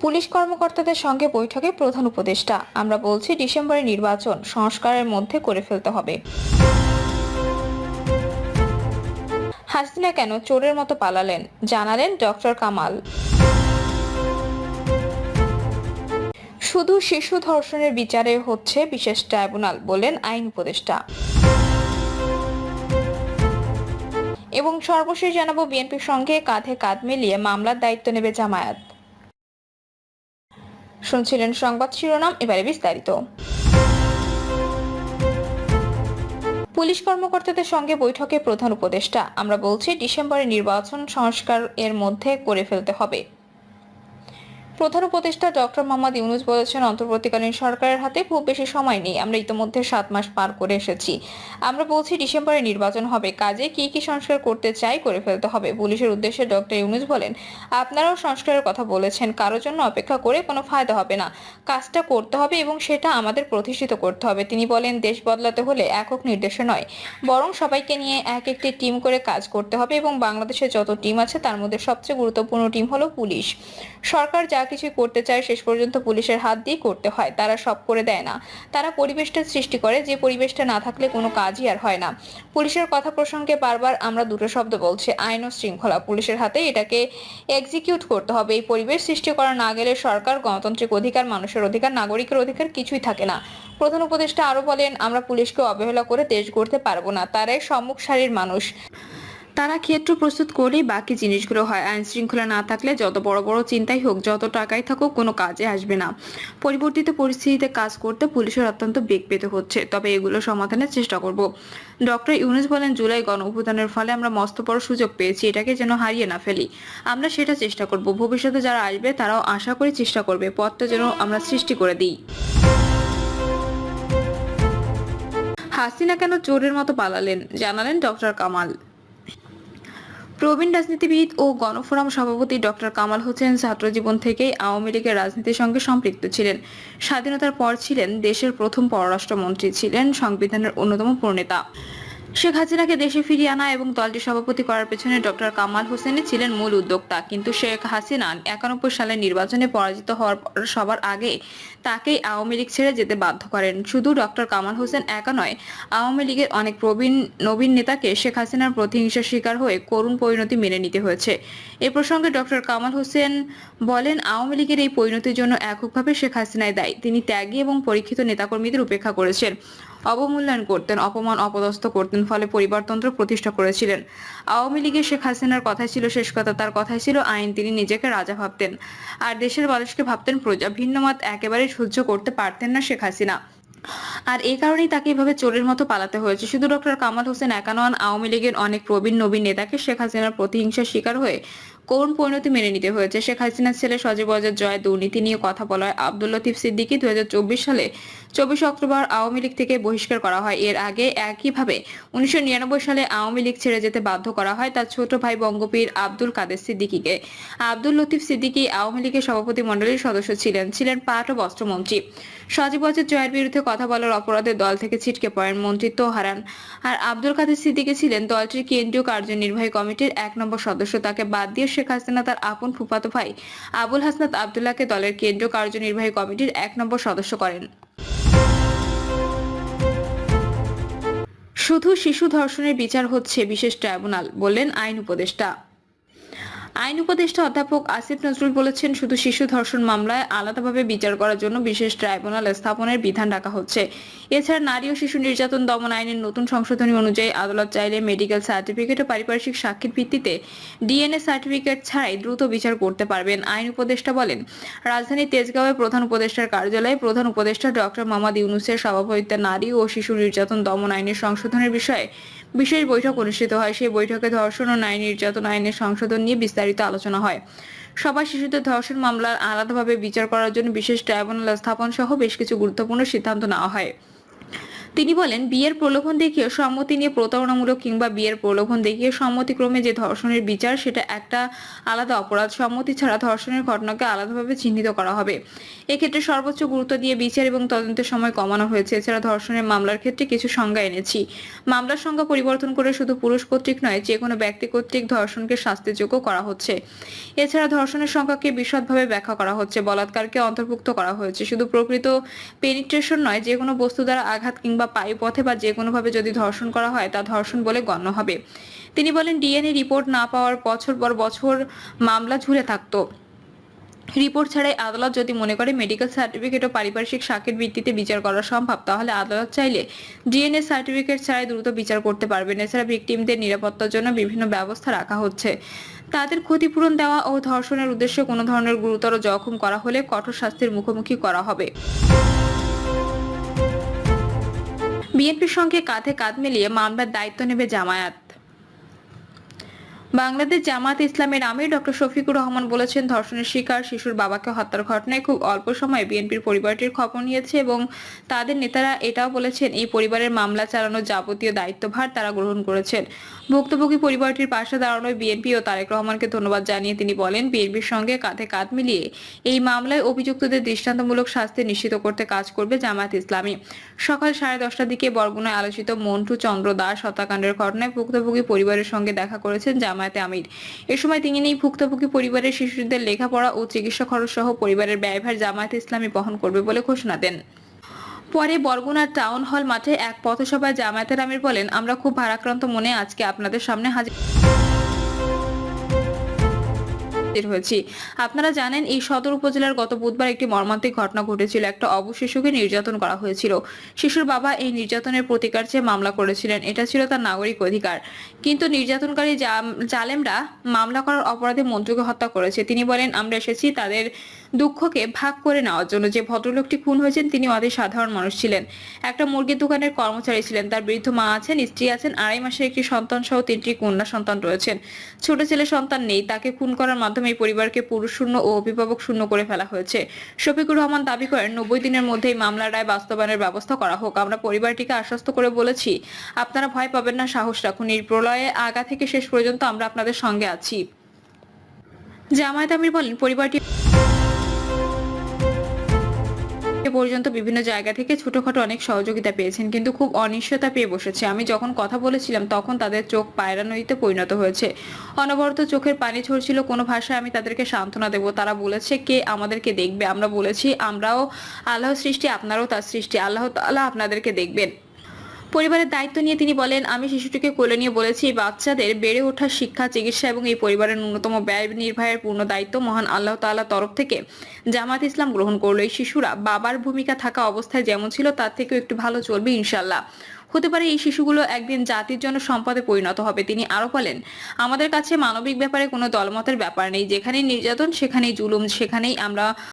Police কর্মকর্তাদের সঙ্গে বৈঠকে প্রধান উপদেষ্টা, আমরা বলছি ডিসেম্বরে নির্বাচন সংস্কারের মধ্যে করে ফেলতে হবে। হাসিনা কেন চোরের মতো পালালেন, জানালেন ডক্টর কামাল। শুধু শিশু ধর্ষণের বিচারে হচ্ছে বিশেষ ট্রাইব্যুনাল, বললেন আইন উপদেষ্টা। এবং সর্বশেষ জানাবো, বিএনপির সঙ্গে কাঁধে কাঁধ মিলিয়ে মামলার দায়িত্ব নেবে জামায়াত। শুনছিলেন সংবাদ শিরোনাম, এবারে বিস্তারিত। পুলিশ কর্মকর্তাদের সঙ্গে বৈঠকে প্রধান উপদেষ্টা, আমরা বলছি ডিসেম্বরে নির্বাচন সংস্কার এর মধ্যে করে ফেলতে হবে। প্রধান উপদেষ্টা ডক্টর মোহাম্মদ ইউনূস বলেছেন, অন্তর্বর্তীকালীন সরকারের হাতে খুব বেশি সময় নেই, আমরা ইতিমধ্যে 7 মাস পার করে এসেছি। আমরা বলছি ডিসেম্বরে নির্বাচন হবে, কাজে কি কি সংস্কার করতে চাই করে ফেলতে হবে। পুলিশের উদ্দেশ্যে ডক্টর ইউনূস বলেন, আপনারাও সংস্কারের কথা বলেছেন, কারোর জন্য অপেক্ষা করে কোনো ফায়দা হবে না, কাজটা করতে হবে এবং সেটা আমাদের প্রতিষ্ঠিত করতে হবে। তিনি বলেন, দেশ বদলাতে হলে একক নির্দেশে নয়, বরং সবাইকে নিয়ে এক একটি টিম করে কাজ করতে হবে এবং বাংলাদেশে যত টিম আছে তার মধ্যে সবচেয়ে গুরুত্বপূর্ণ টিম হলো পুলিশ। সরকার যা কিছু করতে চায় শেষ পর্যন্ত পুলিশের হাত দিয়ে করতে হয়, তারা সব করে দেয় না, তারা পরিবেশটা সৃষ্টি করে, যে পরিবেশটা না থাকলে কোনো কাজই আর হয় না। পুলিশের কথা প্রসঙ্গে বারবার আমরা দুটো শব্দ বলছি, আইন ও শৃঙ্খলা। পুলিশের হাতে এটাকে এক্সিকিউট করতে হবে। এই পরিবেশ সৃষ্টি করা না গেলে সরকার, গণতান্ত্রিক অধিকার, মানুষের অধিকার, নাগরিকের অধিকার কিছুই থাকে না। প্রধান উপদেষ্টা আরো বলেন, আমরা পুলিশকে অবহেলা করে দেশ গড়তে পারবো না, তারাই সম্মুখ সারির মানুষ, তারা ক্ষেত্র প্রস্তুত করলেই বাকি জিনিসগুলো হয়। আইন শৃঙ্খলা না থাকলে যত বড় বড় চিন্তাই হোক, যত টাকাই থাকুক, কোনো কাজে আসবে না। পরিবর্তিত পরিস্থিতিতে কাজ করতে পুলিশের অত্যন্ত বেগ পেতে হচ্ছে, তবে এগুলো সমাধানের চেষ্টা করব। ডক্টর ইউনূস বলেন, জুলাই গণ অভ্যুত্থানের ফলে আমরা মস্ত বড় সুযোগ পেয়েছি, এটাকে যেন হারিয়ে না ফেলি। আমরা সেটা চেষ্টা করব। ভবিষ্যতে যারা আসবে তারাও আশা করি চেষ্টা করবে, পথটা যেন আমরা সৃষ্টি করে দিই। হাসিনা কেন চোরের মতো পালালেন, জানালেন ডক্টর কামাল। প্রবীণ রাজনীতিবিদ ও গণফোরাম সভাপতি ডক্টর কামাল হোসেন ছাত্রজীবন থেকেই আওয়ামী লীগের রাজনীতির সঙ্গে সম্পৃক্ত ছিলেন। স্বাধীনতার পর ছিলেন দেশের প্রথম পররাষ্ট্রমন্ত্রী, ছিলেন সংবিধানের অন্যতম প্রণেতা। শেখ হাসিনাকে দেশে ফিরিয়ে আনা এবং দলটি সভাপতি করার পেছনে ডক্টর কামাল হোসেনই ছিলেন মূল উদ্যোক্তা। কিন্তু শেখ হাসিনা 91 সালের নির্বাচনে পরাজিত হওয়ার পর সবার আগে তাকেই আওয়ামী লীগ ছেড়ে যেতে বাধ্য করেন। শুধু ডক্টর কামাল হোসেন একা নয়, আওয়ামী লীগের অনেক প্রবীণ নবীন নেতাকে শেখ হাসিনার প্রতিহিংসার শিকার হয়ে করুণ পরিণতি মেনে নিতে হয়েছে। এ প্রসঙ্গে ডক্টর কামাল হোসেন বলেন, আওয়ামী লীগের এই পরিণতির জন্য এককভাবে শেখ হাসিনাই দায়ী। তিনি ত্যাগী এবং পরীক্ষিত নেতাকর্মীদের উপেক্ষা করেছেন, অবমূল্যায়ন করতেন, অপমান অপদস্থ করতেন, ফলে পরিবারতন্ত্র প্রতিষ্ঠা করেছিলেন। আওয়ামী লীগের শেখ হাসিনার কথাই ছিল শেষ কথা, তার কথাই ছিল আইন। তিনি নিজেকে রাজা ভাবতেন আর দেশের মানুষকে ভাবতেন প্রজা। ভিন্নমত একেবারেই সহ্য করতে পারতেন না শেখ হাসিনা, আর এই কারণেই তাকে এভাবে চোরের মতো পালাতে হয়েছে। শুধু ডক্টর কামাল হোসেন একা নন, আওয়ামী লীগের অনেক প্রবীণ নবীন নেতাকে শেখ হাসিনার প্রতিহিংসার শিকার হয়ে করুণ পরিণতি মেনে নিতে হয়েছে। শেখ হাসিনার ছেলে সজীব ওয়াজেদ জয় দুর্নীতি নিয়ে কথা বলায় আব্দুল লতিফ সিদ্দিকী 2024 সালে 24 অক্টোবর আওয়ামী লীগ থেকে বহিষ্কার করা হয়। এর আগে একইভাবে 1999 সালে আওয়ামী লীগ ছেড়ে যেতে বাধ্য করা হয় তার ছোট ভাই বঙ্গবীর আব্দুল কাদের সিদ্দিকীকে। আব্দুল লতিফ সিদ্দিকী আওয়ামী লীগের সভাপতি মণ্ডলীর সদস্য ছিলেন পাট ও বস্ত্রমন্ত্রী। সজীব ওয়াজেদ জয়ের বিরুদ্ধে কথা বলার অপরাধে দল থেকে ছিটকে পড়েন, মন্ত্রিত্ব হারান। আর আব্দুল কাদের সিদ্দিকী ছিলেন দলটির কেন্দ্রীয় কার্যনির্বাহী কমিটির 1 নম্বর সদস্য। তাকে বাদ দিয়ে শেখ হাসিনা তার আপন ফুফাতো ভাই আবুল হাসনাত আব্দুল্লাহকে দলের কেন্দ্রীয় কার্যনির্বাহী কমিটির 1 নম্বর সদস্য করেন। শুধু শিশু ধর্ষণের বিচার হচ্ছে বিশেষ ট্রাইব্যুনাল, বললেন আইন উপদেষ্টা। আইন উপদেষ্টা অধ্যাপক আসিফ নজরুল বলেছেন, শুধু শিশু ধর্ষণ মামলায় আলাদাভাবে বিচার করার জন্য বিশেষ ট্রাইব্যুনাল স্থাপনের বিধান রাখা হচ্ছে। এছাড়া নারী ও শিশু নির্যাতন দমন আইনের নতুন সংশোধনী অনুযায়ী আদালত চাইলে মেডিকেল সার্টিফিকেট ও পারিপার্শ্বিক সাক্ষীর ভিত্তিতে ডিএনএ সার্টিফিকেট ছাড়াই দ্রুত বিচার করতে পারবেন। আইন উপদেষ্টা বলেন, রাজধানীর তেজগাঁওয়ে প্রধান উপদেষ্টার কার্যালয়ে প্রধান উপদেষ্টা ডক্টর মোহাম্মদ ইউনূসের সভাপতিত্বে নারী ও শিশু নির্যাতন দমন আইনের সংশোধনের বিষয়ে বিশেষ বৈঠক অনুষ্ঠিত হয়। সেই বৈঠকে ধর্ষণ ও নারী নির্যাতন আইনের সংশোধন নিয়ে বিস্তারিত আলোচনা হয়। সবাই শিশুদের ধর্ষণ মামলার আলাদাভাবে বিচার করার জন্য বিশেষ ট্রাইব্যুনাল স্থাপন সহ বেশ কিছু গুরুত্বপূর্ণ সিদ্ধান্ত নেওয়া হয়। তিনি বলেন, বিয়ের প্রলোভন দেখিয়ে সম্মতি নিয়ে প্রতারণামূলক কিংবা বিয়ের প্রলোভন দেখিয়ে সম্মতিক্রমে যে ধর্ষণের বিচার সেটা একটা আলাদা অপরাধ। সম্মতি ছাড়া ধর্ষণের ঘটনাকে আলাদাভাবে চিহ্নিত করা হবে। এক্ষেত্রে সর্বোচ্চ গুরুত্ব দিয়ে বিচার এবং তদন্তের সময় কমানো হয়েছে। এছাড়া ধর্ষণের মামলার ক্ষেত্রে কিছু সংজ্ঞা এনেছি। মামলার সংজ্ঞা পরিবর্তন করে শুধু পুরুষ কর্তৃক নয়, যে কোনো ব্যক্তি কর্তৃক ধর্ষণকে শাস্তিযোগ্য করা হচ্ছে। এছাড়া ধর্ষণের সংখ্যাকে বিশদভাবে ব্যাখ্যা করা হচ্ছে। বলাৎকারকে অন্তর্ভুক্ত করা হয়েছে। শুধু প্রকৃত পেনিট্রেশন নয়, যে কোনো বস্তু দ্বারা আঘাত কিংবা পায়ুপথে বা যে কোনোভাবে যদি ধর্ষণ করা হয় তা ধর্ষণ বলে গণ্য হবে। তিনি বলেন, ডিএনএ রিপোর্ট না পাওয়ার বছর পর বছর মামলা ঝুলে থাকতো। রিপোর্ট ছাড়াই আদালত যদি মনে করে মেডিকেল সার্টিফিকেট ও পারিপার্শ্বিক সাক্ষীর ভিত্তিতে বিচার করা সম্ভব, তাহলে আদালত চাইলে ডিএনএ সার্টিফিকেট ছাড়াই দ্রুত বিচার করতে পারবেন। এছাড়া ভিকটিমদের নিরাপত্তার জন্য বিভিন্ন ব্যবস্থা রাখা হচ্ছে। তাদের ক্ষতিপূরণ দেওয়া ও ধর্ষণের উদ্দেশ্যে কোনো ধরনের গুরুতর জখম করা হলে কঠোর শাস্তির মুখোমুখি করা হবে। বিএনপির সঙ্গে কাঁধে কাঁধ মিলিয়ে মামলার দায়িত্ব নেবে জামায়াত। বাংলাদেশ জামায়াত ইসলামের আমির ডক্টর শফিকুর রহমান বলেছেন, ধর্ষণের শিকার শিশুর বাবাকে হত্যার ঘটনায় খুব অল্প সময়ে বিএনপির পরিবারটির খবর নিয়েছে এবং তাদের নেতারা এটাও বলেছেন এই পরিবারের মামলা চালানোর যাবতীয় দায়িত্বভার তারা গ্রহণ করেছেন। ভুক্তভোগী পরিবারটির পাশে দাঁড়ানোয় বিএনপি ও তারেক রহমানকে ধন্যবাদ জানিয়ে তিনি বলেন, বিএনপির সঙ্গে কাঁধে কাঁধ মিলিয়ে এই মামলায় অভিযুক্তদের দৃষ্টান্তমূলক শাস্তি নিশ্চিত করতে কাজ করবে জামায়াত ইসলামী। সকাল 10:30টার দিকে বরগুনায় আলোচিত মন্টু চন্দ্র দাস হত্যাকাণ্ডের ঘটনায় ভুক্তভোগী পরিবারের সঙ্গে দেখা করেছেন জামায়াতে আমির। এ সময় তিনি ভুক্তভোগী পরিবারের শিশুদের লেখাপড়া ও চিকিৎসা খরচ সহ পরিবারের ব্যয়ভার জামায়াতে ইসলামী বহন করবে বলে ঘোষণা দেন। পরে বরগুনার টাউন হল মাঠে এক পথসভায় জামায়াতের আমির বলেন, আমরা খুব ভারাক্রান্ত মনে আজকে আপনাদের সামনে হাজির হয়েছি। আপনারা জানেন, এই সদর উপজেলার গত বুধবার একটি মর্মান্তিক ঘটনা ঘটেছিল। একটা অবশ শিশুকে নির্যাতন করা হয়েছিল। শিশুর বাবা এই নির্যাতনের প্রতিকার চেয়ে মামলা করেছিলেন। এটা ছিল তার নাগরিক অধিকার। কিন্তু নির্যাতনকারী জালেমরা মামলা করার অপরাধে মন্ত্রীকে হত্যা করেছে। তিনি বলেন, আমরা এসেছি তাদের দুঃখকে ভাগ করে নেওয়ার জন্য। যে ভদ্রলোকটি খুন হয়েছেন তিনি অতি সাধারণ মানুষ ছিলেন। একটা মুরগির দোকানের কর্মচারী ছিলেন। তার বৃদ্ধ মা আছেন, স্ত্রী আছেন, 2.5 মাসের একটি সন্তান সহ 3টি কন্যা সন্তান রয়েছেন। ছোট ছেলে সন্তান নেই। তাকে খুন করার মাধ্যমে এই পরিবারকে পুরুষ শূন্য ও অভিভাবক শূন্য করে ফেলা হয়েছে। শফিকুর রহমান দাবি করেন, 90 দিনের মধ্যেই মামলার রায় বাস্তবায়নের ব্যবস্থা করা হোক। আমরা পরিবারটিকে আশ্বস্ত করে বলেছি, আপনারা ভয় পাবেন না, সাহস রাখুন। এই প্রলয়ে আগা থেকে শেষ পর্যন্ত আমরা আপনাদের সঙ্গে আছি। জামায়াত আমির বলেন, পরিবারটি পর্যন্ত বিভিন্ন জায়গা থেকে ছোটখাটো অনেক সহযোগিতা পেয়েছেন, কিন্তু খুব অনিশ্চয়তা পেয়ে বসেছে। আমি যখন কথা বলেছিলাম তখন তাদের চোখ পায়রা নদীতে পরিণত হয়েছে। অনবরত চোখের পানি ঝরছিল। কোনো ভাষায় আমি তাদেরকে সান্ত্বনা দেব। তারা বলেছে, কে আমাদেরকে দেখবে? আমরা বলেছি, আমরাও আল্লাহর সৃষ্টি, আপনারাও তার সৃষ্টি। আল্লাহ তাআলা আপনাদেরকে দেখবেন। পরিবারের দায়িত্ব নিয়ে তিনি বলেন, আমি শিশুটিকে কোলে নিয়ে বলেছি, এই বাচ্চাদের বেড়ে ওঠার শিক্ষা, চিকিৎসা এবং এই পরিবারের ন্যূনতম ব্যয় নির্বাহের পূর্ণ দায়িত্ব মহান আল্লাহ তাআলার তরফ থেকে জামায়াত ইসলাম গ্রহণ করলো। এই শিশুরা বাবার ভূমিকা থাকা অবস্থায় যেমন ছিল তার থেকেও একটু ভালো চলবে ইনশাআল্লাহ। হতে পারে এই শিশুগুলো একদিন জাতির জন্য সম্পদে পরিণত হবে। তিনি আরো বলেন, আমাদের কাছে মানবিক ব্যাপারে কোনো দলমতের ব্যাপার নেই। যেখানেই নির্যাতন সেখানেই জুলুম, সেখানেই আমরা